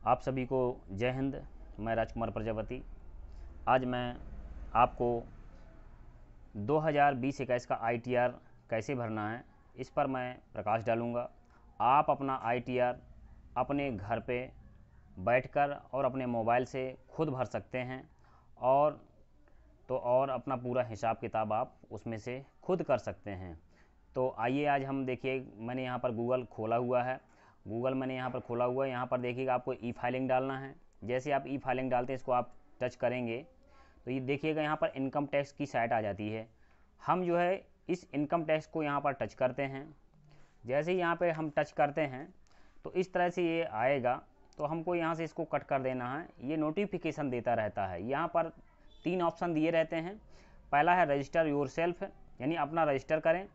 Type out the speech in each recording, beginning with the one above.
आप सभी को जय हिंद। मैं राजकुमार प्रजापति। आज मैं आपको 2020-21 का ITR कैसे भरना है इस पर मैं प्रकाश डालूँगा। आप अपना ITR अपने घर पे बैठकर और अपने मोबाइल से खुद भर सकते हैं और अपना पूरा हिसाब किताब आप उसमें से खुद कर सकते हैं। तो आइए आज हम देखिए, मैंने यहाँ पर गूगल खोला हुआ है। यहाँ पर देखिएगा आपको ई फाइलिंग डालना है। जैसे आप ई फाइलिंग डालते हैं, इसको आप टच करेंगे तो ये देखिएगा यहाँ पर इनकम टैक्स की साइट आ जाती है। हम जो है इस इनकम टैक्स को यहाँ पर टच करते हैं। जैसे ही यहाँ पे हम टच करते हैं तो इस तरह से ये आएगा। तो हमको यहाँ से इसको कट कर देना है। ये नोटिफिकेशन देता रहता है। यहाँ पर 3 ऑप्शन दिए रहते हैं। पहला है रजिस्टर योरसेल्फ, यानी अपना रजिस्टर करें,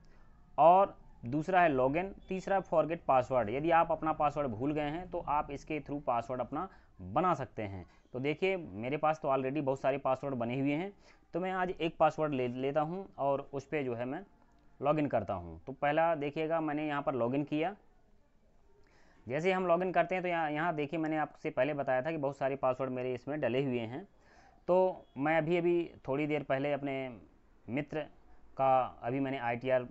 और दूसरा है लॉगिन, तीसरा फॉरगेट पासवर्ड। यदि आप अपना पासवर्ड भूल गए हैं तो आप इसके थ्रू पासवर्ड अपना बना सकते हैं। तो देखिए मेरे पास तो ऑलरेडी बहुत सारे पासवर्ड बने हुए हैं, तो मैं आज एक पासवर्ड लेता हूं और उस पर जो है मैं लॉगिन करता हूं। तो पहला देखिएगा मैंने यहाँ पर लॉगिन किया। जैसे हम लॉगिन करते हैं तो यहाँ देखिए, मैंने आपसे पहले बताया था कि बहुत सारे पासवर्ड मेरे इसमें डले हुए हैं। तो मैं अभी थोड़ी देर पहले अपने मित्र का मैंने ITR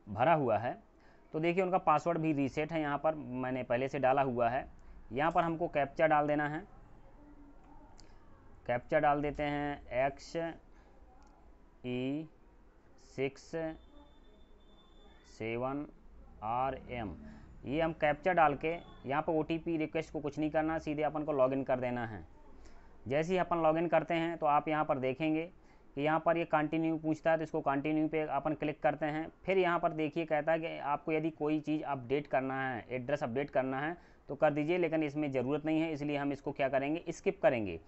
भरा हुआ है। तो देखिए उनका पासवर्ड भी रीसेट है, यहाँ पर मैंने पहले से डाला हुआ है। यहाँ पर हमको कैप्चा डाल देना है। कैप्चा डाल देते हैं XE67RM। ये हम कैप्चा डाल के यहाँ पर OTP रिक्वेस्ट को कुछ नहीं करना, सीधे अपन को लॉगिन कर देना है। जैसे ही अपन लॉगिन करते हैं तो आप यहाँ पर देखेंगे कि यहाँ पर ये कंटिन्यू पूछता है, तो इसको कंटिन्यू पे अपन क्लिक करते हैं। फिर यहाँ पर देखिए कहता है कि आपको यदि कोई चीज़ अपडेट करना है, एड्रेस अपडेट करना है तो कर दीजिए, लेकिन इसमें ज़रूरत नहीं है, इसलिए हम इसको क्या करेंगे, स्किप करेंगे।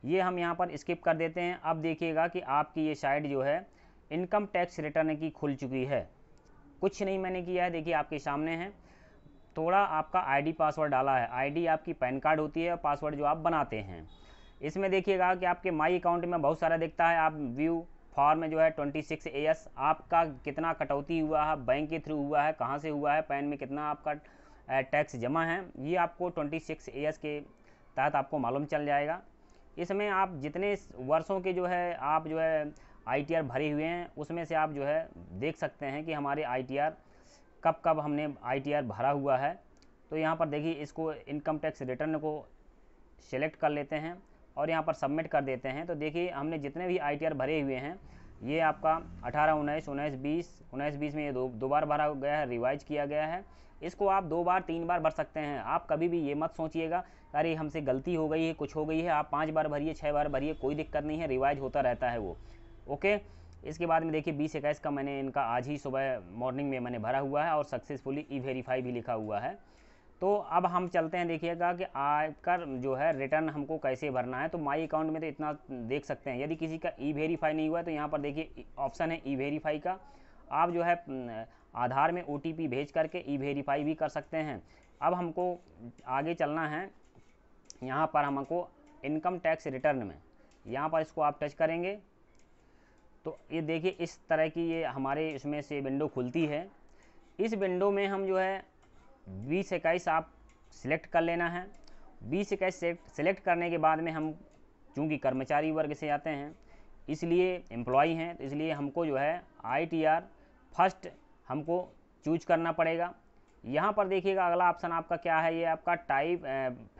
ये हम यहाँ पर स्किप कर देते हैं। अब देखिएगा कि आपकी ये साइट जो है इनकम टैक्स रिटर्न की खुल चुकी है। कुछ नहीं मैंने किया है, देखिए आपके सामने है। थोड़ा आपका ID पासवर्ड डाला है। ID आपकी पैन कार्ड होती है, पासवर्ड जो आप बनाते हैं। इसमें देखिएगा कि आपके माई अकाउंट में बहुत सारा दिखता है। आप व्यू फॉर्म में जो है 26AS आपका कितना कटौती हुआ है, बैंक के थ्रू हुआ है, कहाँ से हुआ है, पैन में कितना आपका टैक्स जमा है, ये आपको 26AS के तहत आपको मालूम चल जाएगा। इसमें आप जितने वर्षों के जो है आप जो है ITR भरे हुए हैं उसमें से आप जो है देख सकते हैं कि हमारे ITR कब कब हमने ITR भरा हुआ है। तो यहाँ पर देखिए, इसको इनकम टैक्स रिटर्न को सिलेक्ट कर लेते हैं और यहाँ पर सबमिट कर देते हैं। तो देखिए हमने जितने भी ITR भरे हुए हैं, ये आपका 18, 19, 19, 20 में ये दो बार भरा गया है, रिवाइज किया गया है। इसको आप 2 बार 3 बार भर सकते हैं। आप कभी भी ये मत सोचिएगा अरे हमसे गलती हो गई है, कुछ हो गई है। आप 5 बार भरिए, 6 बार भरिए, कोई दिक्कत नहीं है, रिवाइज होता रहता है वो। ओके। इसके बाद में देखिए 20-21 का मैंने इनका आज ही सुबह मॉर्निंग में मैंने भरा हुआ है और सक्सेसफुली E-वेरीफाई भी लिखा हुआ है। तो अब हम चलते हैं, देखिएगा कि आयकर जो है रिटर्न हमको कैसे भरना है। तो माई अकाउंट में तो इतना देख सकते हैं। यदि किसी का E-वेरीफाई नहीं हुआ है तो यहाँ पर देखिए ऑप्शन है E-वेरीफाई का। आप जो है आधार में OTP भेज करके E-वेरीफाई भी कर सकते हैं। अब हमको आगे चलना है। यहाँ पर हमको इनकम टैक्स रिटर्न में यहाँ पर इसको आप टच करेंगे तो ये देखिए इस तरह की ये हमारे इसमें से विंडो खुलती है। इस विंडो में हम जो है 20-21 आप सिलेक्ट कर लेना है। 20-21 सिलेक्ट करने के बाद में हम चूँकि कर्मचारी वर्ग से आते हैं, इसलिए एम्प्लॉई हैं, तो इसलिए हमको जो है ITR फर्स्ट हमको चूज करना पड़ेगा। यहाँ पर देखिएगा अगला ऑप्शन आपका क्या है, ये आपका टाइप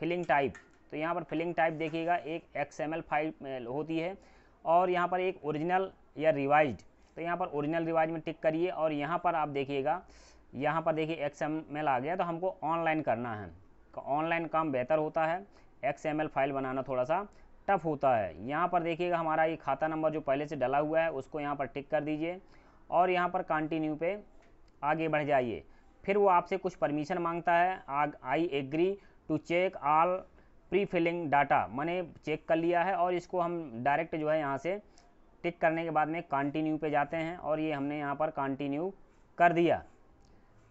फिलिंग टाइप। तो यहाँ पर फिलिंग टाइप देखिएगा, एक XML फाइल होती है और यहाँ पर एक ओरिजिनल या रिवाइज्ड। तो यहाँ पर ओरिजिनल रिवाइज में टिक करिए और यहाँ पर आप देखिएगा, यहाँ पर देखिए XML आ गया। तो हमको ऑनलाइन करना है। ऑनलाइन काम बेहतर होता है, XML फाइल बनाना थोड़ा सा टफ होता है। यहाँ पर देखिएगा हमारा ये खाता नंबर जो पहले से डला हुआ है उसको यहाँ पर टिक कर दीजिए और यहाँ पर कंटिन्यू पे आगे बढ़ जाइए। फिर वो आपसे कुछ परमिशन मांगता है। I agree to check all pre filling data, मैंने चेक कर लिया है और इसको हम डायरेक्ट जो है यहाँ से टिक करने के बाद में कंटिन्यू पे जाते हैं और ये हमने यहाँ पर कंटिन्यू कर दिया।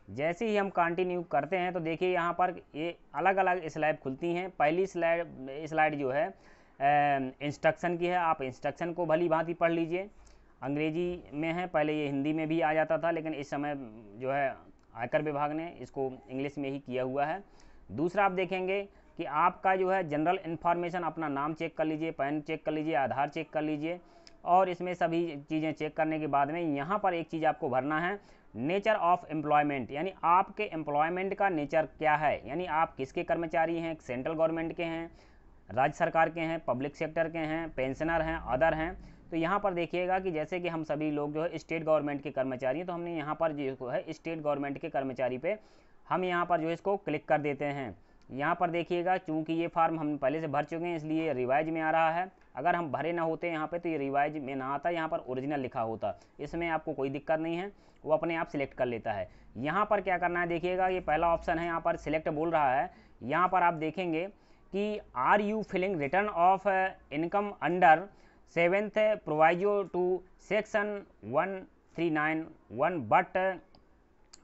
जैसे ही हम कंटिन्यू करते हैं तो देखिए यहाँ पर ये अलग अलग स्लाइड खुलती हैं। पहली स्लाइड जो है इंस्ट्रक्शन की है। आप इंस्ट्रक्शन को भली भांति पढ़ लीजिए। अंग्रेजी में है, पहले ये हिंदी में भी आ जाता था, लेकिन इस समय जो है आयकर विभाग ने इसको इंग्लिश में ही किया हुआ है। दूसरा आप देखेंगे कि आपका जो है जनरल इन्फॉर्मेशन, अपना नाम चेक कर लीजिए, पैन चेक कर लीजिए, आधार चेक कर लीजिए, और इसमें सभी चीज़ें चेक करने के बाद में यहाँ पर एक चीज़ आपको भरना है, नेचर ऑफ एम्प्लॉयमेंट, यानी आपके एम्प्लॉयमेंट का नेचर क्या है, यानी आप किसके कर्मचारी हैं, सेंट्रल गवर्नमेंट के हैं, राज्य सरकार के हैं, पब्लिक सेक्टर के हैं, पेंशनर हैं, अदर हैं। तो यहाँ पर देखिएगा कि जैसे कि हम सभी लोग जो है स्टेट गवर्नमेंट के कर्मचारी हैं, तो हमने यहाँ पर जो है स्टेट गवर्नमेंट के कर्मचारी पे हम यहाँ पर जो है इसको क्लिक कर देते हैं। यहाँ पर देखिएगा चूँकि ये फार्म हम पहले से भर चुके हैं इसलिए रिवाइज में आ रहा है। अगर हम भरे ना होते यहाँ पे तो ये रिवाइज में ना आता, यहाँ पर ओरिजिनल लिखा होता। इसमें आपको कोई दिक्कत नहीं है, वो अपने आप सिलेक्ट कर लेता है। यहाँ पर क्या करना है देखिएगा, ये पहला ऑप्शन है, यहाँ पर सिलेक्ट बोल रहा है। यहाँ पर आप देखेंगे कि are you filling return of income under 7th proviso to section 1391 but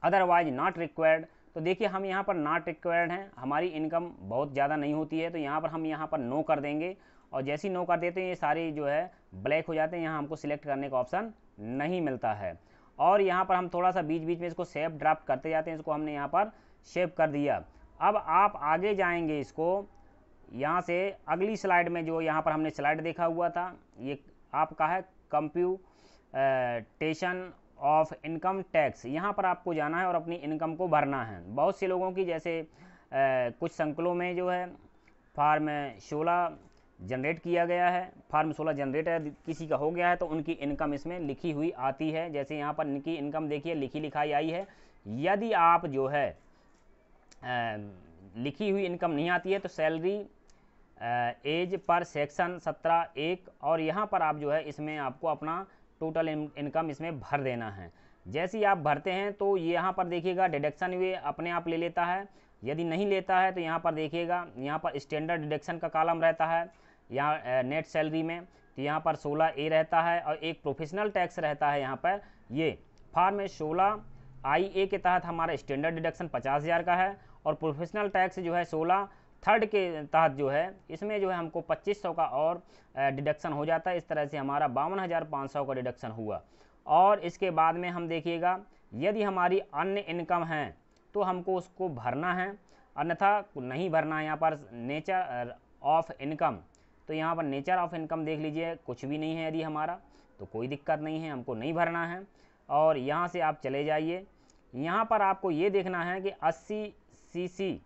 otherwise not required. तो देखिए हम यहाँ पर नॉट रिक्वायर्ड हैं, हमारी इनकम बहुत ज़्यादा नहीं होती है, तो यहाँ पर हम यहाँ पर नो कर देंगे, और जैसे ही नो कर देते हैं ये सारे जो है ब्लैक हो जाते हैं, यहाँ हमको सिलेक्ट करने का ऑप्शन नहीं मिलता है। और यहाँ पर हम थोड़ा सा बीच बीच में इसको सेव ड्राफ्ट करते जाते हैं, इसको हमने यहाँ पर सेव कर दिया। अब आप आगे जाएंगे, इसको यहाँ से अगली स्लाइड में जो यहाँ पर हमने स्लाइड देखा हुआ था, ये आपका है कंप्यूटेशन ऑफ इनकम टैक्स। यहाँ पर आपको जाना है और अपनी इनकम को भरना है। बहुत से लोगों की जैसे कुछ संकुलों में जो है फार्म 16 जनरेट किया गया है, फार्म 16 जनरेट किसी का हो गया है तो उनकी इनकम इसमें लिखी हुई आती है। जैसे यहाँ पर इनकी इनकम देखिए लिखी लिखाई आई है। यदि आप जो है लिखी हुई इनकम नहीं आती है तो सैलरी एज पर सेक्शन 17(1) और यहाँ पर आप जो है इसमें आपको अपना टोटल इनकम इसमें भर देना है। जैसे ही आप भरते हैं तो यहाँ पर देखिएगा डिडक्शन हुए अपने आप ले लेता है। यदि नहीं लेता है तो यहाँ पर देखिएगा, यहाँ पर स्टैंडर्ड डिडक्शन का कॉलम रहता है यहाँ नेट सैलरी में, तो यहाँ पर 16A रहता है, और एक प्रोफेशनल टैक्स रहता है। यहाँ पर ये फार्म 16IA के तहत हमारा स्टैंडर्ड डिडक्शन 50,000 का है, और प्रोफेशनल टैक्स जो है 16 थर्ड के तहत जो है इसमें जो है हमको 2500 का और डिडक्शन हो जाता है। इस तरह से हमारा 52,500 का डिडक्शन हुआ। और इसके बाद में हम देखिएगा यदि हमारी अन्य इनकम है तो हमको उसको भरना है, अन्यथा नहीं भरना है। यहाँ पर नेचर ऑफ इनकम, तो यहाँ पर नेचर ऑफ इनकम देख लीजिए कुछ भी नहीं है, यदि हमारा तो कोई दिक्कत नहीं है, हमको नहीं भरना है। और यहाँ से आप चले जाइए, यहाँ पर आपको ये देखना है कि 80cc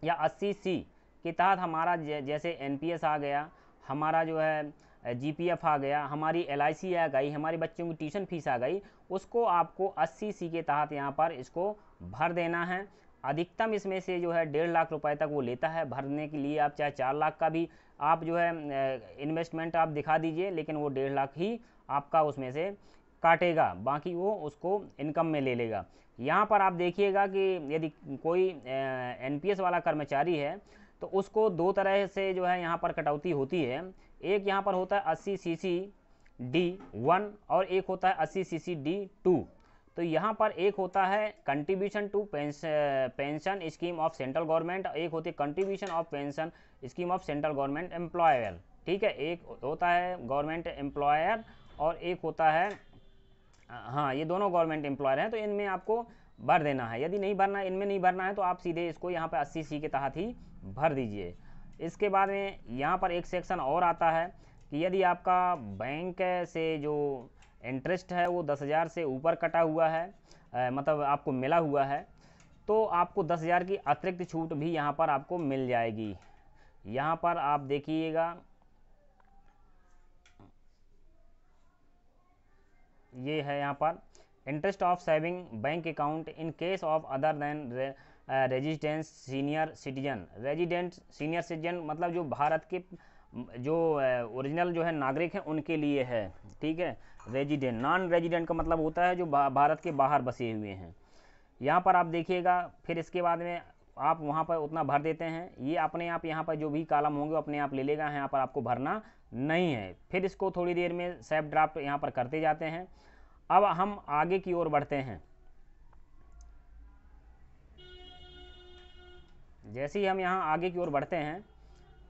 या 80C के तहत हमारा जैसे NPS आ गया, हमारा जो है GPF आ गया, हमारी LIC आ गई, हमारे बच्चों की ट्यूशन फीस आ गई, उसको आपको 80C के तहत यहाँ पर इसको भर देना है। अधिकतम इसमें से जो है 1.5 लाख रुपए तक वो लेता है भरने के लिए। आप चाहे 4 लाख का भी आप जो है इन्वेस्टमेंट आप दिखा दीजिए, लेकिन वो 1.5 लाख ही आपका उसमें से काटेगा, बाकी वो उसको इनकम में ले लेगा। यहाँ पर आप देखिएगा कि यदि कोई NPS वाला कर्मचारी है तो उसको दो तरह से जो है यहाँ पर कटौती होती है। एक यहाँ पर होता है 80cc(d)(1) और एक होता है 80cc(d)(2). तो यहाँ पर एक होता है contribution to pension scheme of central government, एक होती है contribution of pension scheme of central government employer. ठीक है, एक होता है गवर्नमेंट एम्प्लॉयर और एक होता है हाँ, ये दोनों गवर्नमेंट एम्प्लॉयर हैं, तो इनमें आपको भर देना है। यदि नहीं भरना है, इनमें नहीं भरना है, तो आप सीधे इसको यहाँ पर 80C के तहत ही भर दीजिए। इसके बाद में यहाँ पर एक सेक्शन और आता है कि यदि आपका बैंक से जो इंटरेस्ट है वो 10,000 से ऊपर कटा हुआ है, मतलब आपको मिला हुआ है, तो आपको 10,000 की अतिरिक्त छूट भी यहाँ पर आपको मिल जाएगी। यहाँ पर आप देखिएगा, ये है यहाँ पर interest of saving bank account in case of other than resident senior citizen. Resident senior citizen मतलब जो भारत के जो ओरिजिनल जो है नागरिक हैं उनके लिए है। ठीक है, रेजिडेंट, नॉन रेजिडेंट का मतलब होता है जो भारत के बाहर बसे हुए हैं। यहाँ पर आप देखिएगा, फिर इसके बाद में आप वहाँ पर उतना भर देते हैं, ये अपने आप यहाँ पर जो भी कॉलम होंगे अपने आप ले लेगा, यहाँ पर आपको भरना नहीं है। फिर इसको थोड़ी देर में सेव ड्राफ्ट यहाँ पर करते जाते हैं। अब हम आगे की ओर बढ़ते हैं। जैसे ही हम यहाँ आगे की ओर बढ़ते हैं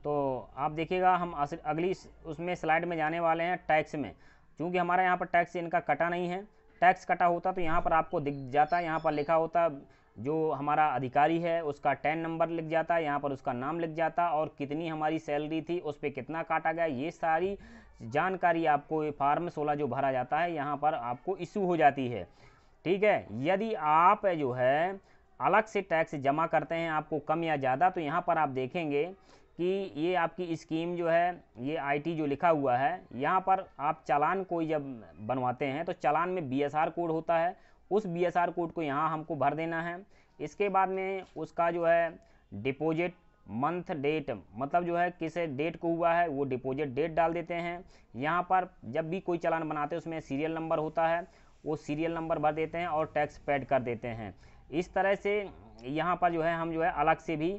तो आप देखिएगा हम अगली उसमें स्लाइड में जाने वाले हैं टैक्स में। क्योंकि हमारा यहाँ पर टैक्स इनका कटा नहीं है, टैक्स कटा होता तो यहाँ पर आपको दिख जाता, यहाँ पर लिखा होता जो हमारा अधिकारी है उसका टैन नंबर लिख जाता, यहाँ पर उसका नाम लिख जाता, और कितनी हमारी सैलरी थी, उस पर कितना काटा गया, ये सारी जानकारी आपको फॉर्म 16 जो भरा जाता है यहाँ पर आपको इशू हो जाती है। ठीक है, यदि आप जो है अलग से टैक्स जमा करते हैं, आपको कम या ज़्यादा, तो यहाँ पर आप देखेंगे कि ये आपकी स्कीम जो है, ये आईटी जो लिखा हुआ है, यहाँ पर आप चालान कोई जब बनवाते हैं तो चालान में बीएसआर कोड होता है, उस बीएसआर कोड को यहाँ हमको भर देना है। इसके बाद में उसका जो है डिपॉजिट मंथ डेट, मतलब जो है किस डेट को हुआ है वो डिपॉजिट डेट डाल देते हैं। यहाँ पर जब भी कोई चालान बनाते हैं उसमें सीरियल नंबर होता है, वो सीरियल नंबर भर देते हैं और टैक्स पेड कर देते हैं। इस तरह से यहाँ पर जो है हम जो है अलग से भी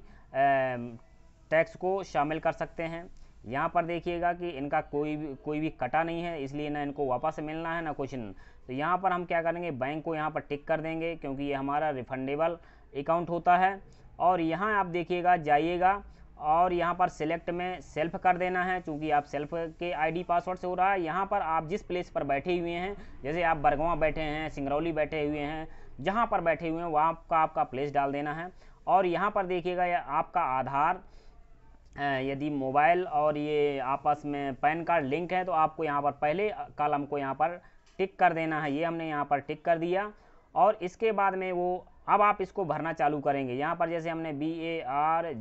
टैक्स को शामिल कर सकते हैं। यहाँ पर देखिएगा कि इनका कोई भी कटा नहीं है, इसलिए ना इनको वापस मिलना है ना कुछ। तो यहाँ पर हम क्या करेंगे, बैंक को यहाँ पर टिक कर देंगे क्योंकि ये हमारा रिफंडेबल अकाउंट होता है। और यहाँ आप देखिएगा जाइएगा और यहाँ पर सिलेक्ट में सेल्फ कर देना है, क्योंकि आप सेल्फ के आईडी पासवर्ड से हो रहा है। यहाँ पर आप जिस प्लेस पर बैठे हुए हैं, जैसे आप बरगवां बैठे हैं, सिंगरौली बैठे हुए हैं, जहाँ पर बैठे हुए हैं वहाँ का आपका प्लेस डाल देना है। और यहाँ पर देखिएगा आपका आधार, यदि मोबाइल और ये आपस में पैन कार्ड लिंक है तो आपको यहाँ पर पहले कॉलम को यहाँ पर टिक कर देना है। ये हमने यहाँ पर टिक कर दिया और इसके बाद में वो अब आप इसको भरना चालू करेंगे। यहाँ पर जैसे हमने BARGAWAN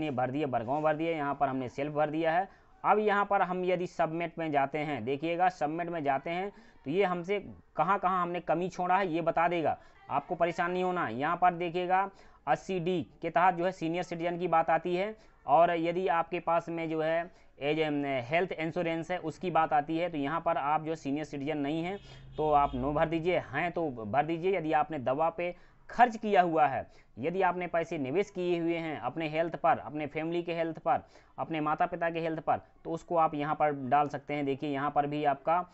ये भर दिया, बरगांव भर दिया, यहाँ पर हमने सेल्फ भर दिया है। अब यहाँ पर हम यदि सबमिट में जाते हैं, देखिएगा सबमिट में जाते हैं तो ये हमसे कहाँ कहाँ हमने कमी छोड़ा है ये बता देगा, आपको परेशान नहीं होना। यहाँ पर देखिएगा 80D के तहत जो है सीनियर सिटीजन की बात आती है, और यदि आपके पास में जो है एज हेल्थ इंश्योरेंस है उसकी बात आती है। तो यहाँ पर आप जो सीनियर सिटीजन नहीं हैं तो आप नो भर दीजिए, हैं तो भर दीजिए। यदि आपने दवा पे खर्च किया हुआ है, यदि आपने पैसे निवेश किए हुए हैं अपने हेल्थ पर, अपने फैमिली के हेल्थ पर, अपने माता पिता के हेल्थ पर, तो उसको आप यहाँ पर डाल सकते हैं। देखिए यहाँ पर भी आपका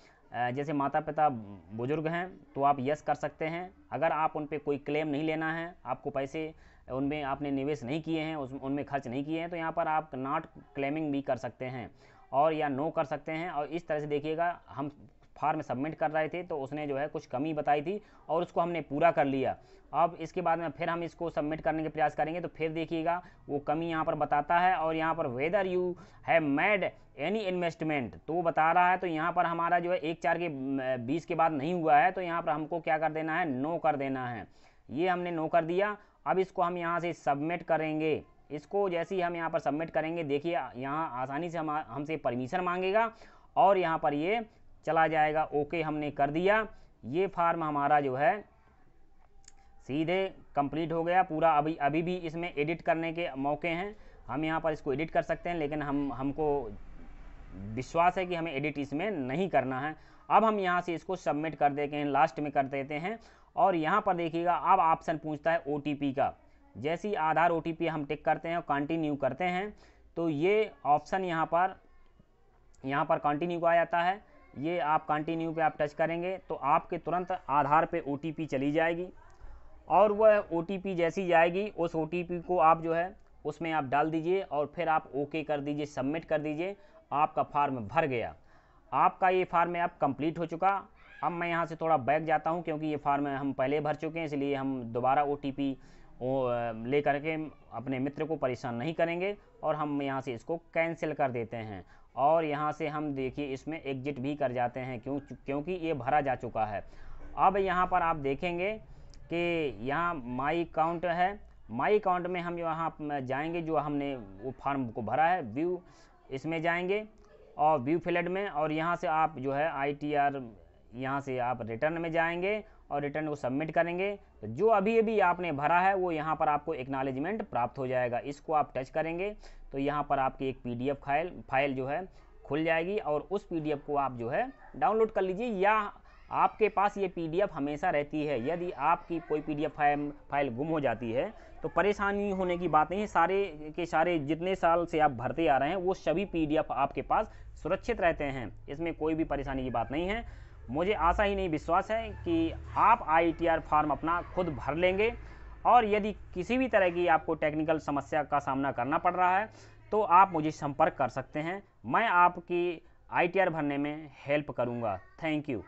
जैसे माता पिता बुजुर्ग हैं तो आप यस कर सकते हैं। अगर आप उन पर कोई क्लेम नहीं लेना है, आपको पैसे उनमें आपने निवेश नहीं किए हैं, उनमें खर्च नहीं किए हैं, तो यहाँ पर आप नॉट क्लेमिंग भी कर सकते हैं और या नो कर सकते हैं। और इस तरह से देखिएगा हम फॉर्म सबमिट कर रहे थे तो उसने जो है कुछ कमी बताई थी और उसको हमने पूरा कर लिया। अब इसके बाद में फिर हम इसको सबमिट करने के प्रयास करेंगे तो फिर देखिएगा वो कमी यहाँ पर बताता है, और यहाँ पर whether you have made any investment तो वो बता रहा है। तो यहाँ पर हमारा जो है 1/4/20 के बाद नहीं हुआ है, तो यहाँ पर हमको क्या कर देना है, नो कर देना है। ये हमने नो कर दिया। अब इसको हम यहाँ से सबमिट करेंगे। इसको जैसे ही हम यहाँ पर सबमिट करेंगे, देखिए यहाँ आसानी से हमसे परमिशन मांगेगा और यहाँ पर ये चला जाएगा। ओके हमने कर दिया। ये फॉर्म हमारा जो है सीधे कंप्लीट हो गया पूरा। अभी भी इसमें एडिट करने के मौके हैं, हम यहाँ पर इसको एडिट कर सकते हैं, लेकिन हमको विश्वास है कि हमें एडिट इसमें नहीं करना है। अब हम यहाँ से इसको सबमिट कर देते हैं, लास्ट में कर देते हैं। और यहाँ पर देखिएगा अब ऑप्शन पूछता है OTP का। जैसे ही आधार OTP हम टिक करते हैं और कंटिन्यू करते हैं तो ये ऑप्शन यहाँ पर कंटिन्यू का आ जाता है। ये आप कंटिन्यू पे आप टच करेंगे तो आपके तुरंत आधार पे OTP चली जाएगी, और वह OTP जैसी जाएगी उस OTP को आप जो है उसमें आप डाल दीजिए और फिर आप ओके कर दीजिए, सबमिट कर दीजिए। आपका फॉर्म भर गया। आपका ये फॉर्म अब कंप्लीट हो चुका। अब मैं यहाँ से थोड़ा बैक जाता हूँ क्योंकि ये फॉर्म हम पहले भर चुके हैं, इसलिए हम दोबारा OTP ले करके अपने मित्र को परेशान नहीं करेंगे और हम यहाँ से इसको कैंसिल कर देते हैं। और यहाँ से हम देखिए इसमें एग्जिट भी कर जाते हैं क्योंकि ये भरा जा चुका है। अब यहाँ पर आप देखेंगे कि यहाँ माई अकाउंट है। माई अकाउंट में हम यहाँ जाएंगे, जो हमने वो फॉर्म को भरा है, व्यू इसमें जाएंगे और व्यू फिल्ड में, और यहाँ से आप जो है ITR यहाँ से आप रिटर्न में जाएंगे और रिटर्न को सबमिट करेंगे। तो जो अभी आपने भरा है वो यहाँ पर आपको एक्नॉलेजमेंट प्राप्त हो जाएगा। इसको आप टच करेंगे तो यहाँ पर आपकी एक PDF फाइल जो है खुल जाएगी, और उस PDF को आप जो है डाउनलोड कर लीजिए, या आपके पास ये PDF हमेशा रहती है। यदि आपकी कोई PDF फाइल गुम हो जाती है तो परेशानी होने की बात नहीं है। सारे के सारे जितने साल से आप भरते आ रहे हैं वो सभी PDF आपके पास सुरक्षित रहते हैं, इसमें कोई भी परेशानी की बात नहीं है। मुझे आशा ही नहीं विश्वास है कि आप ITR फॉर्म अपना खुद भर लेंगे, और यदि किसी भी तरह की आपको टेक्निकल समस्या का सामना करना पड़ रहा है तो आप मुझे संपर्क कर सकते हैं। मैं आपकी ITR भरने में हेल्प करूंगा। Thank you.